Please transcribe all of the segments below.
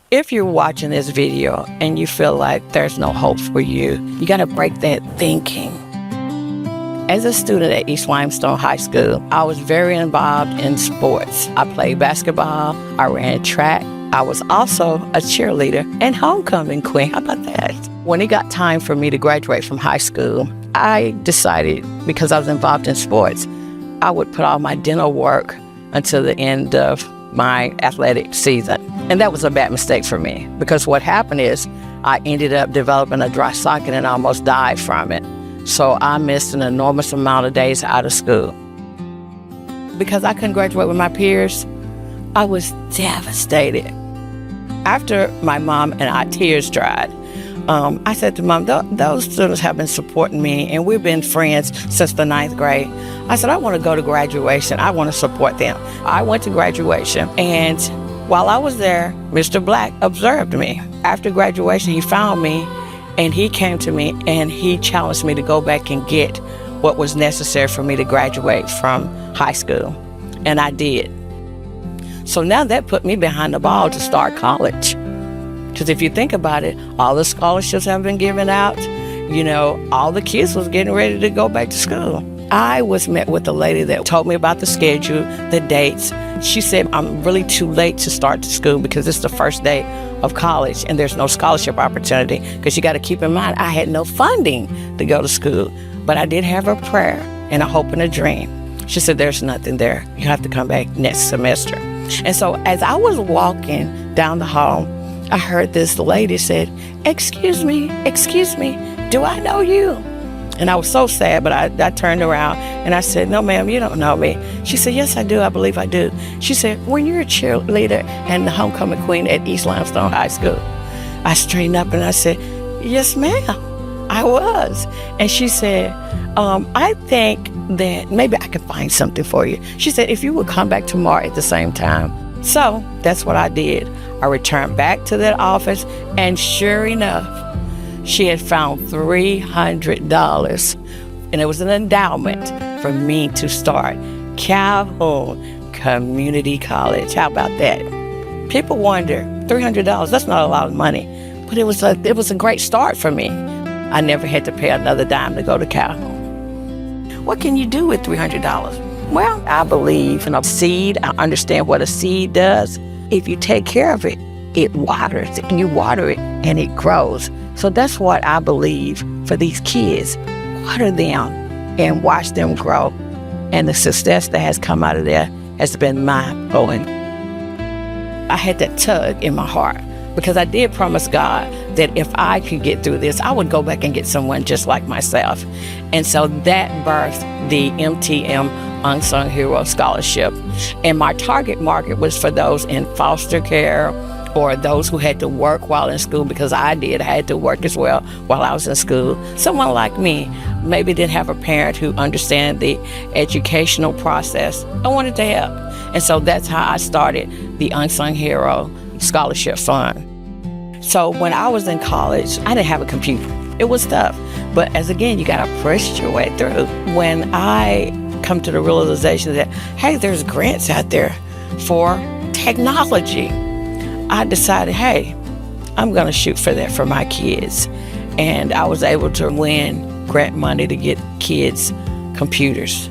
If you're watching this video and you feel like there's no hope for you, you got to break that thinking. As a student at East Limestone High School, I was very involved in sports. I played basketball, I ran track. I was also a cheerleader and homecoming queen. How about that? When it got time for me to graduate from high school, I decided, because I was involved in sports, I would put all my dental work until the end of my athletic season. And that was a bad mistake for me, because what happened is I ended up developing a dry socket and almost died from it. So I missed an enormous amount of days out of school. Because I couldn't graduate with my peers, I was devastated. After my mom and I tears dried, I said to Mom, those students have been supporting me and we've been friends since the 9th grade. I said, I want to go to graduation. I want to support them. I went to graduation, and while I was there, Mr. Black observed me. After graduation, he found me and he came to me and he challenged me to go back and get what was necessary for me to graduate from high school. And I did. So now that put me behind the ball to start college. Because if you think about it, all the scholarships have been given out. You know, all the kids was getting ready to go back to school. I was met with a lady that told me about the schedule, the dates. She said, I'm really too late to start to school because it's the first day of college and there's no scholarship opportunity. Because you got to keep in mind, I had no funding to go to school. But I did have a prayer and a hope and a dream. She said, there's nothing there. You have to come back next semester. And so as I was walking down the hall, I heard this lady said, excuse me, do I know you? And I was so sad, but I turned around and I said, no, ma'am, you don't know me. She said, yes, I do. I believe I do. She said, when you're a cheerleader and the homecoming queen at East Limestone High School. I straightened up and I said, yes, ma'am, I was. And she said, I think that maybe I could find something for you. She said, if you would come back tomorrow at the same time. So that's what I did. I returned back to that office, and sure enough, she had found $300, and it was an endowment for me to start Calhoun Community College. How about that? People wonder, $300, that's not a lot of money, but it was a great start for me. I never had to pay another dime to go to Calhoun. What can you do with $300? Well, I believe in a seed. I understand what a seed does. If you take care of it, it waters, and you water it, and it grows. So that's what I believe for these kids. Water them and watch them grow. And the success that has come out of there has been mind-blowing. I had that tug in my heart because I did promise God that if I could get through this, I would go back and get someone just like myself. And so that birthed the MTM Unsung Hero Scholarship. And my target market was for those in foster care or those who had to work while in school, because I had to work as well while I was in school. Someone like me maybe didn't have a parent who understand the educational process. I wanted to help. And so that's how I started the Unsung Hero Scholarship Fund. So when I was in college, I didn't have a computer. It was tough. But as again, you gotta push your way through. When I come to the realization that, hey, there's grants out there for technology, I decided, hey, I'm gonna shoot for that for my kids. And I was able to win grant money to get kids computers.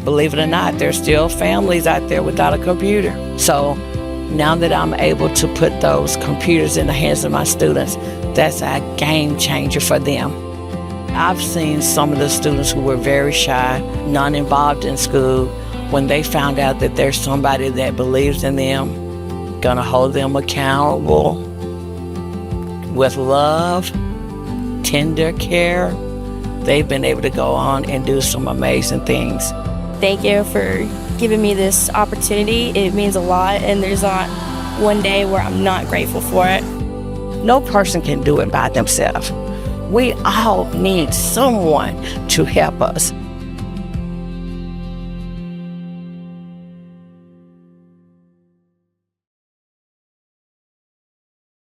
Believe it or not, there's still families out there without a computer. So now that I'm able to put those computers in the hands of my students, that's a game changer for them. I've seen some of the students who were very shy, non-involved in school, when they found out that there's somebody that believes in them, gonna hold them accountable with love, tender care, they've been able to go on and do some amazing things. Thank you for giving me this opportunity. It means a lot, and there's not one day where I'm not grateful for it. No person can do it by themselves. We all need someone to help us.